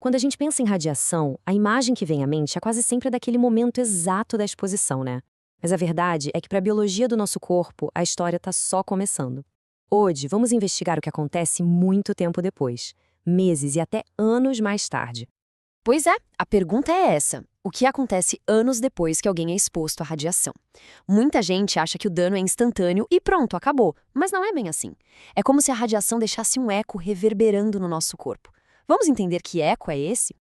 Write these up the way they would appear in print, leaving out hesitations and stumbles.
Quando a gente pensa em radiação, a imagem que vem à mente é quase sempre daquele momento exato da exposição, né? Mas a verdade é que para a biologia do nosso corpo, a história está só começando. Hoje, vamos investigar o que acontece muito tempo depois, meses e até anos mais tarde. Pois é, a pergunta é essa. O que acontece anos depois que alguém é exposto à radiação? Muita gente acha que o dano é instantâneo e pronto, acabou. Mas não é bem assim. É como se a radiação deixasse um eco reverberando no nosso corpo. Vamos entender que eco é esse?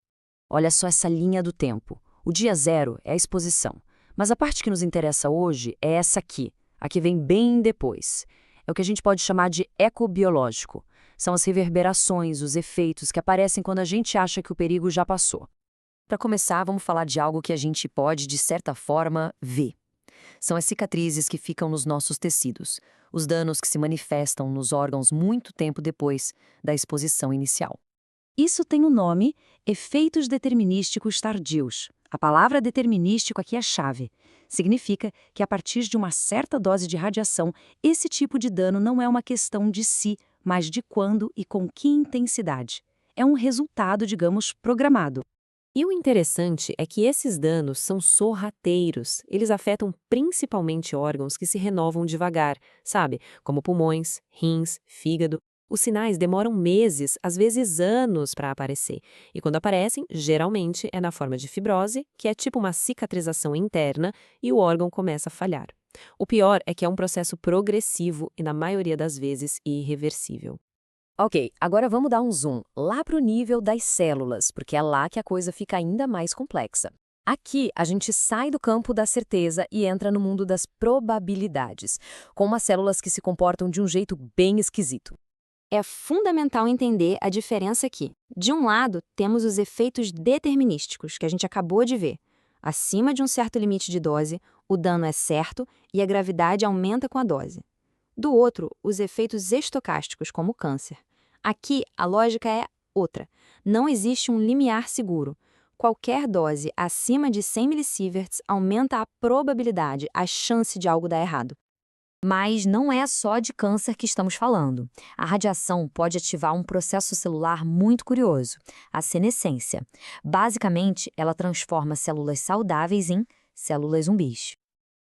Olha só essa linha do tempo. O dia zero é a exposição. Mas a parte que nos interessa hoje é essa aqui, a que vem bem depois. É o que a gente pode chamar de ecobiológico. São as reverberações, os efeitos que aparecem quando a gente acha que o perigo já passou. Para começar, vamos falar de algo que a gente pode, de certa forma, ver. São as cicatrizes que ficam nos nossos tecidos, os danos que se manifestam nos órgãos muito tempo depois da exposição inicial. Isso tem o nome efeitos determinísticos tardios. A palavra determinístico aqui é chave. Significa que a partir de uma certa dose de radiação, esse tipo de dano não é uma questão de si, mas de quando e com que intensidade. É um resultado, digamos, programado. E o interessante é que esses danos são sorrateiros. Eles afetam principalmente órgãos que se renovam devagar, sabe? Como pulmões, rins, fígado. Os sinais demoram meses, às vezes anos, para aparecer. E quando aparecem, geralmente é na forma de fibrose, que é tipo uma cicatrização interna, e o órgão começa a falhar. O pior é que é um processo progressivo e, na maioria das vezes, irreversível. Ok, agora vamos dar um zoom lá para o nível das células, porque é lá que a coisa fica ainda mais complexa. Aqui, a gente sai do campo da certeza e entra no mundo das probabilidades, com umas células que se comportam de um jeito bem esquisito. É fundamental entender a diferença aqui. De um lado, temos os efeitos determinísticos, que a gente acabou de ver. Acima de um certo limite de dose, o dano é certo e a gravidade aumenta com a dose. Do outro, os efeitos estocásticos, como o câncer. Aqui, a lógica é outra. Não existe um limiar seguro. Qualquer dose acima de 100 millisieverts aumenta a probabilidade, a chance de algo dar errado. Mas não é só de câncer que estamos falando. A radiação pode ativar um processo celular muito curioso, a senescência. Basicamente, ela transforma células saudáveis em células zumbis.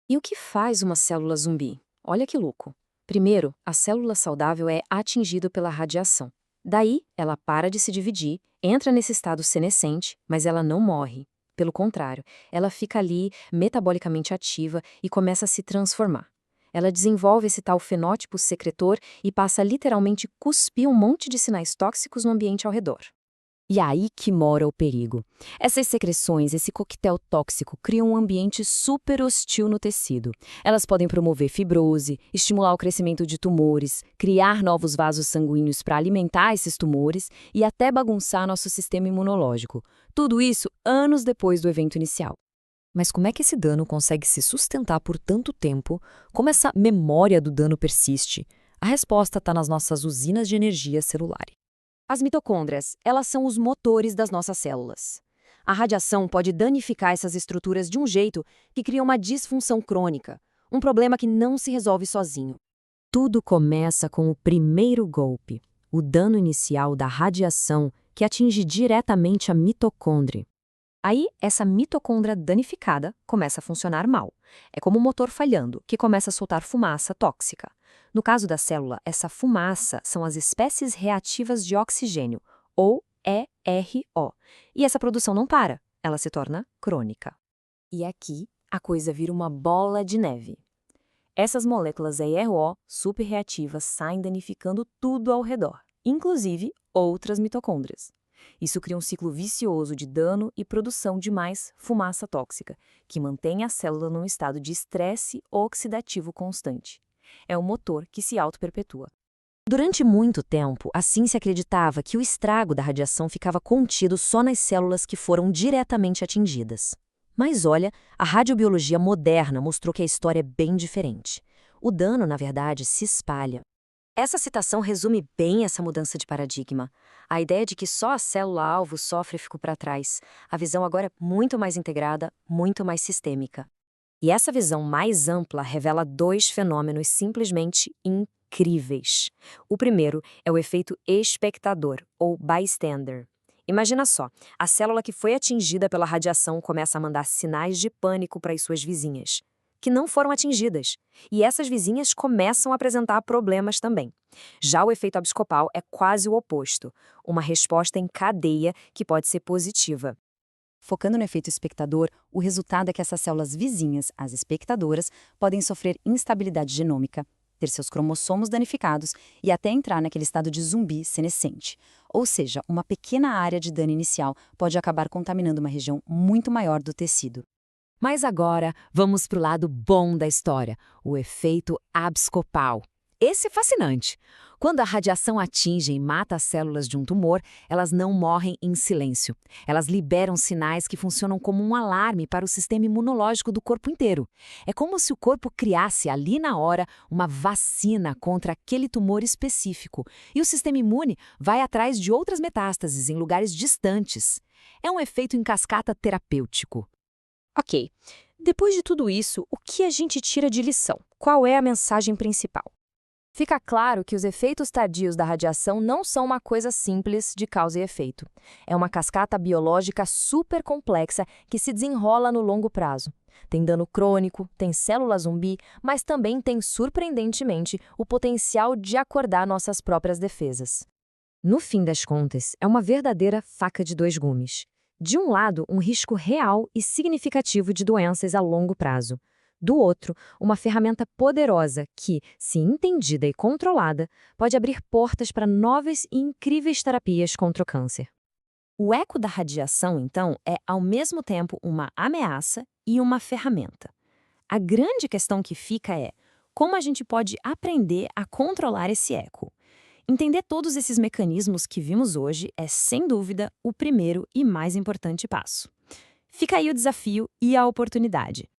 E o que faz uma célula zumbi? Olha que louco. Primeiro, a célula saudável é atingida pela radiação. Daí, ela para de se dividir, entra nesse estado senescente, mas ela não morre. Pelo contrário, ela fica ali metabolicamente ativa e começa a se transformar. Ela desenvolve esse tal fenótipo secretor e passa a literalmente cuspir um monte de sinais tóxicos no ambiente ao redor. E aí que mora o perigo. Essas secreções, esse coquetel tóxico, criam um ambiente super hostil no tecido. Elas podem promover fibrose, estimular o crescimento de tumores, criar novos vasos sanguíneos para alimentar esses tumores e até bagunçar nosso sistema imunológico. Tudo isso anos depois do evento inicial. Mas como é que esse dano consegue se sustentar por tanto tempo? Como essa memória do dano persiste? A resposta está nas nossas usinas de energia celular. As mitocôndrias, elas são os motores das nossas células. A radiação pode danificar essas estruturas de um jeito que cria uma disfunção crônica, um problema que não se resolve sozinho. Tudo começa com o primeiro golpe, o dano inicial da radiação que atinge diretamente a mitocôndria. Aí, essa mitocôndria danificada começa a funcionar mal. É como um motor falhando, que começa a soltar fumaça tóxica. No caso da célula, essa fumaça são as espécies reativas de oxigênio, ou ERO. E essa produção não para, ela se torna crônica. E aqui, a coisa vira uma bola de neve. Essas moléculas ERO superreativas saem danificando tudo ao redor, inclusive outras mitocôndrias. Isso cria um ciclo vicioso de dano e produção de mais fumaça tóxica, que mantém a célula num estado de estresse oxidativo constante. É um motor que se auto-perpetua. Durante muito tempo, assim se acreditava que o estrago da radiação ficava contido só nas células que foram diretamente atingidas. Mas olha, a radiobiologia moderna mostrou que a história é bem diferente. O dano, na verdade, se espalha. Essa citação resume bem essa mudança de paradigma. A ideia de que só a célula-alvo sofre ficou para trás. A visão agora é muito mais integrada, muito mais sistêmica. E essa visão mais ampla revela dois fenômenos simplesmente incríveis. O primeiro é o efeito espectador, ou bystander. Imagina só, a célula que foi atingida pela radiação começa a mandar sinais de pânico para as suas vizinhas, que não foram atingidas. E essas vizinhas começam a apresentar problemas também. Já o efeito abscopal é quase o oposto, uma resposta em cadeia que pode ser positiva. Focando no efeito espectador, o resultado é que essas células vizinhas, as espectadoras, podem sofrer instabilidade genômica, ter seus cromossomos danificados e até entrar naquele estado de zumbi senescente. Ou seja, uma pequena área de dano inicial pode acabar contaminando uma região muito maior do tecido. Mas agora, vamos para o lado bom da história, o efeito abscopal. Esse é fascinante. Quando a radiação atinge e mata as células de um tumor, elas não morrem em silêncio. Elas liberam sinais que funcionam como um alarme para o sistema imunológico do corpo inteiro. É como se o corpo criasse ali na hora uma vacina contra aquele tumor específico. E o sistema imune vai atrás de outras metástases em lugares distantes. É um efeito em cascata terapêutico. Ok, depois de tudo isso, o que a gente tira de lição? Qual é a mensagem principal? Fica claro que os efeitos tardios da radiação não são uma coisa simples de causa e efeito. É uma cascata biológica super complexa que se desenrola no longo prazo. Tem dano crônico, tem célula zumbi, mas também tem, surpreendentemente, o potencial de acordar nossas próprias defesas. No fim das contas, é uma verdadeira faca de dois gumes. De um lado, um risco real e significativo de doenças a longo prazo. Do outro, uma ferramenta poderosa que, se entendida e controlada, pode abrir portas para novas e incríveis terapias contra o câncer. O eco da radiação, então, é ao mesmo tempo uma ameaça e uma ferramenta. A grande questão que fica é como a gente pode aprender a controlar esse eco. Entender todos esses mecanismos que vimos hoje é, sem dúvida, o primeiro e mais importante passo. Fica aí o desafio e a oportunidade.